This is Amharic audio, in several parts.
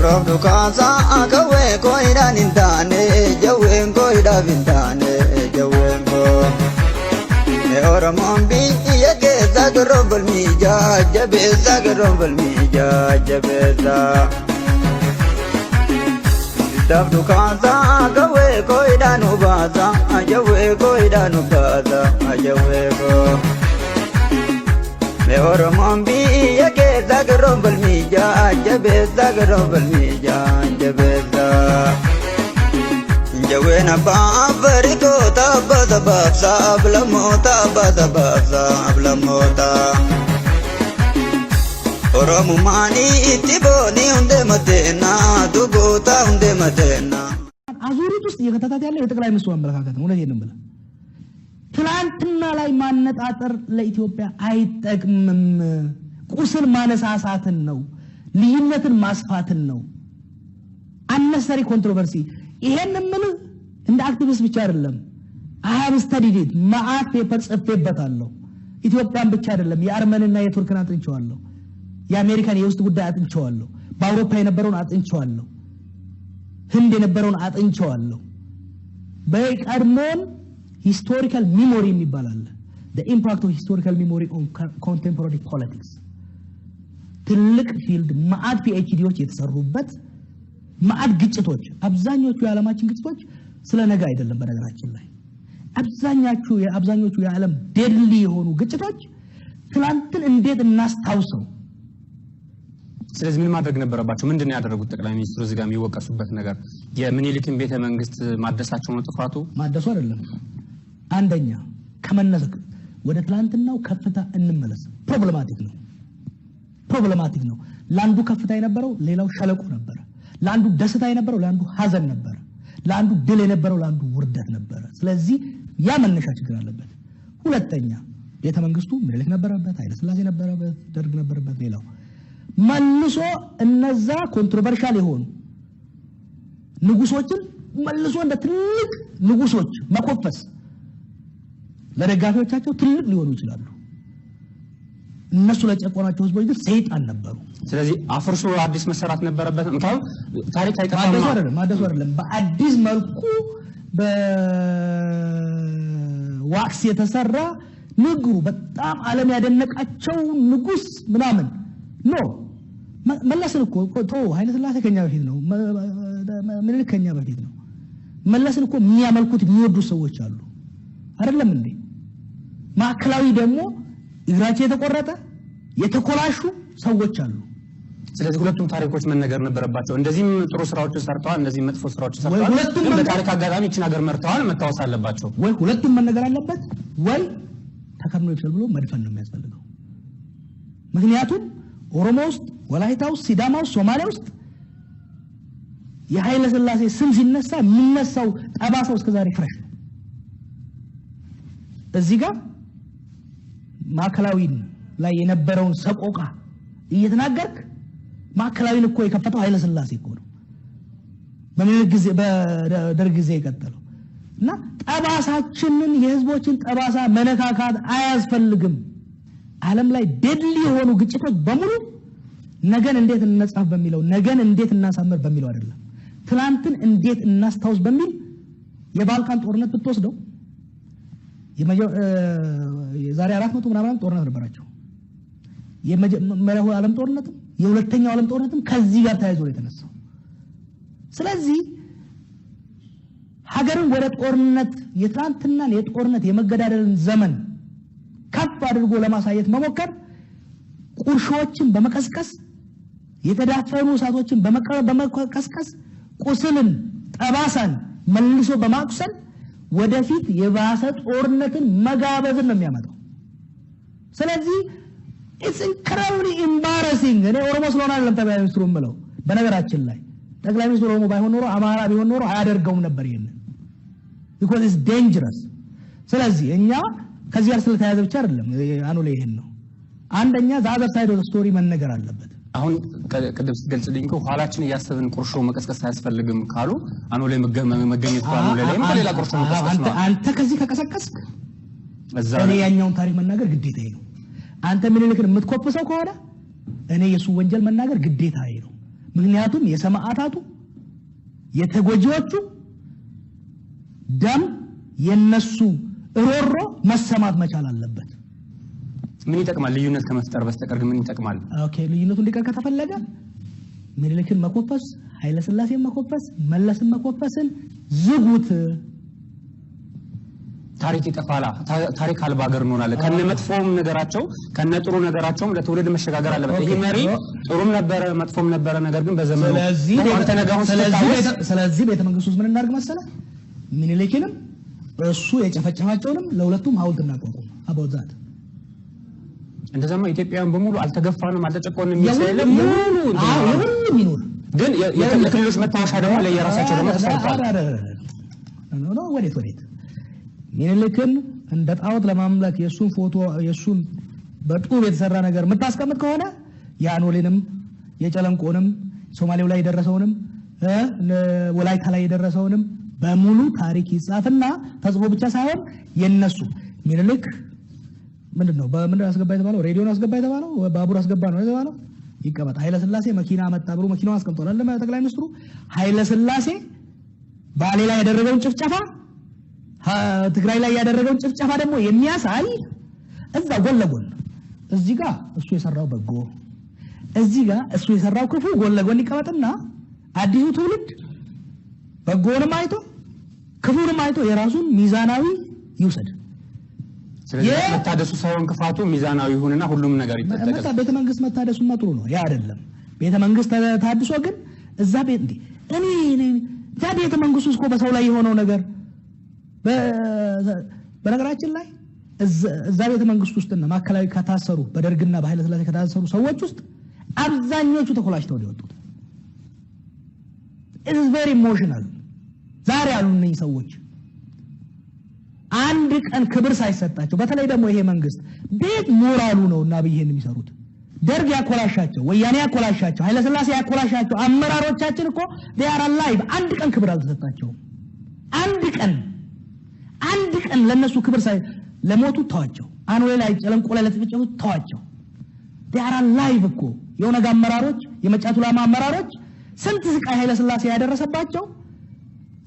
Rob dukaansa akawee koidaan hin taane jawween koidaaf hin taane jawween koo. Mee Oromoon biyya keessa garoo balmiijaa jabeessa garoo balmiijaa jabeessa. Daf dukaansa akawee koidaan ubaasa jawwee koidaan ubaasa jawwee koo. Mee Oromoon biyya keessa garoo balmiijaa jabeessa garoo balmiijaa jabeessa. Jawween abbaa Barii gotaa abbaa sabafi sablamoota abbaa sabafi sablamoota. Oromummaan itti boonii hundee mateena gotaa hundee mateena. አዙሪት ውስጥ እየከተታት ያለው የጠቅላይ ሚኒስትሩ አመለካከት ነው። እውነቴን ነው የምልህ። ትላንትና ላይ ማነጣጠር ለኢትዮጵያ አይጠቅምም። ቁስል ማነሳሳትን ነው፣ ልዩነትን ማስፋትን ነው። unnecessary controversy ይሄን ምን እንደ አክቲቪስት ብቻ አይደለም I have studied it ማአት ፔፐር ጽፌበታለሁ። ኢትዮጵያን ብቻ አይደለም የአርመንና የቱርክን አጥንቼዋለሁ። የአሜሪካን የውስጥ ጉዳይ አጥንቼዋለሁ። በአውሮፓ የነበረውን አጥንቼዋለሁ። ህንድ የነበረውን አጥንቼዋለሁ። በቀድሞን historical memory የሚባላል the impact of historical memory on contemporary politics ትልቅ ፊልድ ማአት PhDዎች የተሰሩበት ማአት ግጭቶች አብዛኞቹ የዓለማችን ግጭቶች ስለ ነገ አይደለም። በነገራችን ላይ አብዛኞቹ የዓለም ዴድሊ የሆኑ ግጭቶች ትላንትን እንዴት እናስታውሰው። ስለዚህ ምን ማድረግ ነበረባቸው? ምንድነው ያደረጉት? ጠቅላይ ሚኒስትሩ እዚህ ጋር የሚወቀሱበት ነገር የምኒልክን ቤተ መንግስት ማደሳቸው ነው ጥፋቱ? ማደሱ አይደለም። አንደኛ ከመነሰክ ወደ ትላንትናው ከፍታ እንመለስ። ፕሮብሌማቲክ ነው። ላንዱ ከፍታ የነበረው ሌላው ሸለቆ ነበር። ላንዱ ደስታ የነበረው ላንዱ ሐዘን ነበር። ላንዱ ድል የነበረው ላንዱ ውርደት ነበር። ስለዚህ ያ መነሻ ችግር አለበት። ሁለተኛ ቤተ መንግስቱ ምኒልክ ነበረበት፣ ኃይለ ሥላሴ ነበረበት፣ ደርግ ነበረበት። ሌላው መልሶ እነዛ ኮንትሮቨርሻል የሆኑ ንጉሶችን መልሶ እንደ ትልቅ ንጉሶች መቆፈስ ለደጋፊዎቻቸው ትልቅ ሊሆኑ ይችላሉ። እነሱ ለጨቆናቸው ህዝቦች ግን ሰይጣን ነበሩ። ስለዚህ አፍርሶ አዲስ መሰራት ነበረበት። እንኳን ታሪክ ማደሱ አይደለም በአዲስ መልኩ በዋክስ የተሰራ ንግሩ በጣም ዓለም ያደነቃቸው ንጉስ ምናምን ነው። መለስን እኮ ኃይለ ሥላሴ ከኛ በፊት ነው። ምኒልክ ከኛ በፊት ነው። መለስን እኮ የሚያመልኩት የሚወዱ ሰዎች አሉ አይደለም እንዴ? ማዕከላዊ ደግሞ እግራቸው የተቆረጠ የተኮላሹ ሰዎች አሉ። ስለዚህ ሁለቱም ታሪኮች መነገር ነበረባቸው። እንደዚህም ጥሩ ስራዎችን ሰርተዋል፣ እንደዚህም መጥፎ ስራዎችን ሰርተዋል። ግን በታሪክ አጋጣሚ እቺን ሀገር መርተዋል መታወስ አለባቸው። ወይ ሁለቱም መነገር አለበት ወይ ተከርኖ ይችላል ብሎ መድፈን ነው የሚያስፈልገው። ምክንያቱም ኦሮሞ ውስጥ፣ ወላይታ ውስጥ፣ ሲዳማ ውስጥ፣ ሶማሌ ውስጥ የኃይለ ሥላሴ ስም ሲነሳ የሚነሳው ጠባሳው እስከዛሬ ፍሬሽ ነው። እዚህ ጋር ማዕከላዊን ላይ የነበረውን ሰቆቃ እየተናገርክ ማዕከላዊን እኮ የከፈተው ኃይለ ሥላሴ እኮ ነው። በምኒልክ ጊዜ በደርግ ጊዜ የቀጠለው እና ጠባሳችንን የህዝቦችን ጠባሳ መነካካት አያስፈልግም። ዓለም ላይ ዴድሊ የሆኑ ግጭቶች በሙሉ ነገን እንዴት እንጻፍ በሚለው ነገን እንዴት እናሳምር በሚለው አይደለም፣ ትላንትን እንዴት እናስታውስ በሚል የባልካን ጦርነት ብትወስደው የዛሬ 400 ምናምን ጦርነት ነበራቸው። የመጀመሪያው ዓለም ጦርነትም የሁለተኛው ዓለም ጦርነትም ከዚህ ጋር ተያይዞ የተነሳው። ስለዚህ ሀገርን ወደ ጦርነት የትላንትናን የጦርነት የመገዳደልን ዘመን ከፍ አድርጎ ለማሳየት መሞከር ቁርሾችን በመቀስቀስ የተዳፈኑ እሳቶችን በመቀስቀስ ቁስልን ጠባሳን መልሶ በማቁሰል ወደፊት የባሰ ጦርነትን መጋበዝን ነው የሚያመጣው። ስለዚህ it's incredibly embarrassing። እኔ ኦሮሞ ስለሆነ አይደለም ጠቅላይ ሚኒስትሩ ምለው። በነገራችን ላይ ጠቅላይ ሚኒስትሩ ኦሮሞ ባይሆን ኖሮ አማራ ቢሆን ኖሮ አያደርገውም ነበር ይሄንን because it's dangerous። ስለዚህ እኛ ከዚህ ጋር ስለተያዘ ብቻ አይደለም አኑሌ ይሄን ነው። አንደኛ the other side of the story መነገር አለበት። አሁን ቅድም ስትገልጽልኝ እኮ ኋላችን እያሰብን ቁርሾ መቀስቀስ አያስፈልግም ካሉ አኑሌ መገኘት ካሉ ለሌላ በሌላ ቁርሾ መቀስቀስ ነው። አንተ ከዚህ ከቀሰቀስክ እኔ ያኛውን ታሪክ መናገር ግዴታዬ ነው። አንተ ምኒልክን የምትኮፍሰው ከሆነ እኔ የሱ ወንጀል መናገር ግዴታዬ ነው። ምክንያቱም የሰማዕታቱ የተጎጂዎቹ ደም የነሱ ሮሮ መሰማት መቻል አለበት። ምን ይጠቅማል? ልዩነት ከመፍጠር በስተቀር ምን ይጠቅማል? ኦኬ ልዩነቱ እንዲቀር ከተፈለገ ምኒልክን መኮፈስ፣ ኃይለ ሥላሴን መኮፈስ፣ መለስን መኮፈስን ዝጉት። ታሪክ ይጠፋላ። ታሪክ አልባ ሀገር እንሆናለን። ከነ መጥፎም ነገራቸው ከነ ጥሩ ነገራቸውም ለትውልድ መሸጋገር አለበት። ይሄ መሪ ጥሩም ነበረ መጥፎም ነበረ፣ ነገር ግን በዘመኑ ስለዚህ ቤተ መንግስት ውስጥ ምን እናድርግ መሰለህ? ምኒልክንም እሱ የጨፈጨፋቸውንም ለሁለቱም ሐውልት እናቋቁም። አባውዛት እንደዛማ ኢትዮጵያውያን በሙሉ አልተገፋንም አልተጨቆንም የሚሰለም ሙሉ ሁሉም ይኖር። ግን የክልሎች መታወሻ ደግሞ ለየራሳቸው ደግሞ ተሰርቷል። ነው ወዴት ምኒልክን እንደ ጣዖት ለማምለክ የሱን ፎቶ የሱን በጡብ የተሰራ ነገር የምታስቀምጥ ከሆነ የአኖሌንም የጨለንቆንም ሶማሌው ላይ የደረሰውንም ወላይታ ላይ የደረሰውንም በሙሉ ታሪክ ይጻፍና ተጽፎ ብቻ ሳይሆን የነሱ ምኒልክ ምንድነው በምን አስገባ የተባለው? ሬዲዮን አስገባ የተባለው? ባቡር አስገባ ነው የተባለው? ይቀመጥ። ኃይለ ሥላሴ መኪና መጣ ብሎ መኪናውን አስቀምጧል አይደል? ጠቅላይ ሚኒስትሩ ኃይለ ሥላሴ ባሌ ላይ ያደረገውን ጭፍጨፋ ትግራይ ላይ ያደረገውን ጭፍጨፋ ደግሞ የሚያሳይ እዛ ጎን ለጎን እዚህ ጋር እሱ የሰራው በጎ እዚህ ጋር እሱ የሰራው ክፉ ጎን ለጎን ይቀመጥና አዲሱ ትውልድ በጎንም አይቶ ክፉንም አይቶ የራሱን ሚዛናዊ ይውሰድ። ስለዚህ መታደሱ ሳይሆን ክፋቱ ሚዛናዊ ይሁንና ሁሉም ነገር ይተጠቀስ። ቤተ መንግስት መታደሱማ ጥሩ ነው፣ ያ አይደለም። ቤተ መንግስት ታድሶ ግን እዛ ቤት እንዴ እኔ ያ ቤተ መንግስቱ እኮ በሰው ላይ የሆነው ነገር በነገራችን ላይ እዛ ቤተ መንግስት ውስጥና ማከላዊ ከታሰሩ በደርግና በኃይለ ሥላሴ ከታሰሩ ሰዎች ውስጥ አብዛኞቹ ተኮላሽተው ወጡት። it is very emotional። ዛሬ ያሉ እነዚህ ሰዎች አንድ ቀን ክብር ሳይሰጣቸው፣ በተለይ ደግሞ ይሄ መንግስት ቤት ሞራሉ ነውና በይሄን የሚሰሩት ደርግ ያኮላሻቸው፣ ወያኔ ያኮላሻቸው፣ ኃይለ ሥላሴ ያኮላሻቸው አመራሮቻችን እኮ they are alive። አንድ ቀን ክብር አልተሰጣቸውም። አንድ ቀን ለነሱ ክብር ሳይ ለሞቱ ተዋቸው። አኖሌ ላይ ጨለንቆ ላይ ለተጨፈጨፉ ተዋቸው። they are alive እኮ የኦነግ አመራሮች፣ የመጫቱ ላማ አመራሮች ስንት ስቃይ ኃይለ ሥላሴ ያደረሰባቸው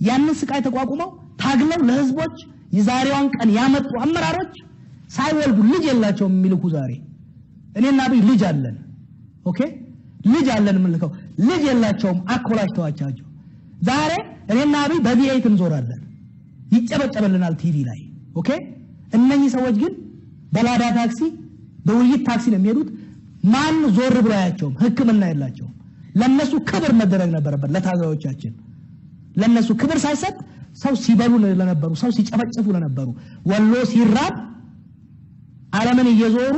ያንን ስቃይ ተቋቁመው ታግለው ለህዝቦች የዛሬዋን ቀን ያመጡ አመራሮች ሳይወልዱ ልጅ የላቸውም የሚልኩ ዛሬ እኔና አብይ ልጅ አለን። ኦኬ ልጅ አለን የምንልከው ልጅ የላቸውም አኮላሽተዋቸው ዛሬ እኔና አብይ በቪኤት እንዞራለን፣ ይጨበጨበልናል ቲቪ ላይ። ኦኬ እነኚህ ሰዎች ግን በላዳ ታክሲ በውይይት ታክሲ ነው የሚሄዱት። ማን ዞር ብሎ ያያቸውም፣ ህክምና የላቸውም። ለነሱ ክብር መደረግ ነበረበት። ለታጋዮቻችን ለነሱ ክብር ሳይሰጥ ሰው ሲበሉ ለነበሩ፣ ሰው ሲጨፈጨፉ ለነበሩ፣ ወሎ ሲራብ ዓለምን እየዞሩ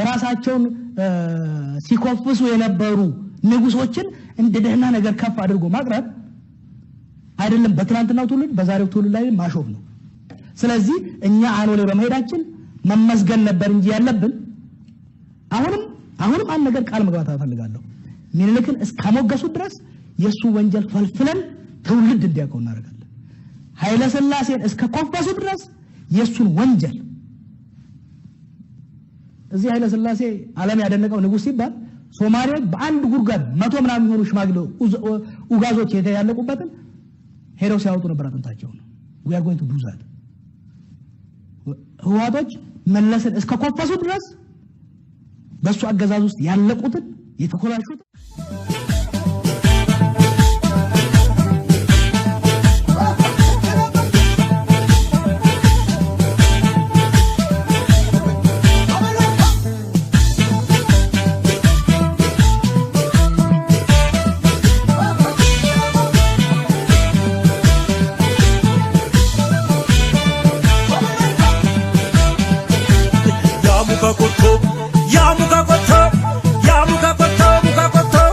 ራሳቸውን ሲኮፍሱ የነበሩ ንጉሶችን እንደ ደህና ነገር ከፍ አድርጎ ማቅረብ አይደለም በትናንትናው ትውልድ በዛሬው ትውልድ ላይ ማሾፍ ነው። ስለዚህ እኛ አኖሌ በመሄዳችን መመስገን ነበር እንጂ ያለብን። አሁንም አንድ ነገር ቃል መግባት እፈልጋለሁ። ምኒልክን እስከሞገሱ ድረስ የሱ ወንጀል ፈልፍለን ትውልድ እንዲያውቀው እናደርጋለን። ኃይለ ሥላሴን እስከኮፈሱ ድረስ የሱን ወንጀል እዚህ ኃይለ ሥላሴ ዓለም ያደነቀው ንጉስ ሲባል ሶማሌዎች በአንድ ጉርጓድ 100 ምናምን የሚሆኑ ሽማግሌ ኡጋዞች ያለቁበትን ሄደው ሲያወጡ ነበር አጥንታቸውን። we are going to do that። ህዋቶች መለስን እስከኮፈሱ ድረስ በሱ አገዛዝ ውስጥ ያለቁትን የተኮላሹት Ya muka koto, muka koto, muka koto.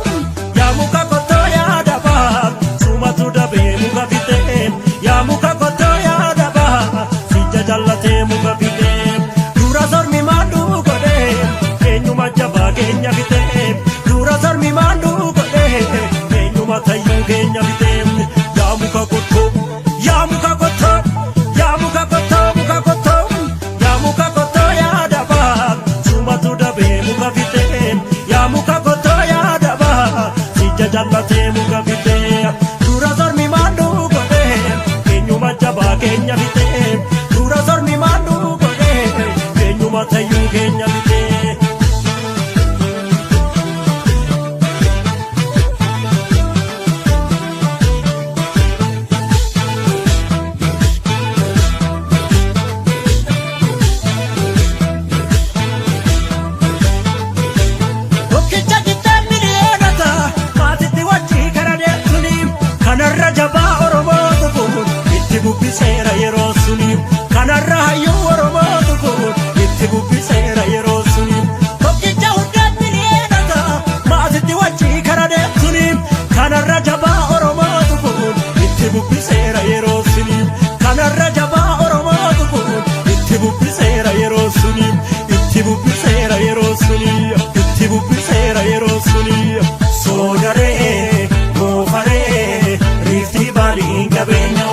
qabatee muka bitee dura sormi maanduu godhee eenyuma jabaa keenya bitee dura sormi maanduu godhee eenyuma tayyuu keenya bitee. Seera yeroo suniif kanarra hayyuu Oromootu kun itti bubbiseera yeroo suniif tokkicha hundaan miliyoonata maatitti wajjii kara deemsuniif kanarra jabaa Oromootu kun itti bubbiseera yeroo suniif kanarra jabaa Oromootu kun itti bubbiseera yeroo suniif itti bubbiseera yeroo suniif itti bubbiseera yeroo suniif soodaree goofaree riiftii baaliin qabeenya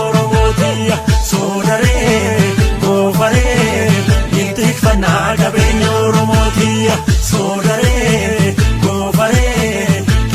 Soodare goofare ittifannaa qabeenya Oromootiya soodare goofare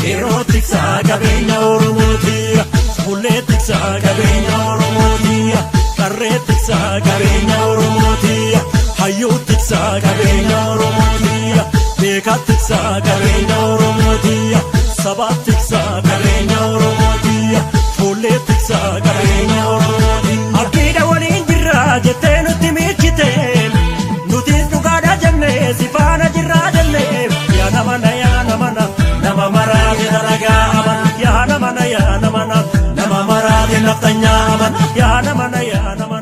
qeerroo tiksaa qabeenya Oromootiya bullee tiksaa qabeenya Oromootiya qarree tiksaa qabeenya Oromootiya hayyuu tiksaa qabeenya Oromootiya beekaa tiksaa qabeenya Oromootiya sabaa tiksaa qabeenya Oromootiya bullee tiksaa qabeenya Oromootiya. Jettee nutti miichitee nutis dhugaadhaa jennee si faana jirraa jennee yaa namana nama maraate dalagaa amana yaa namana nama maraate naftanyaa amana yaa namana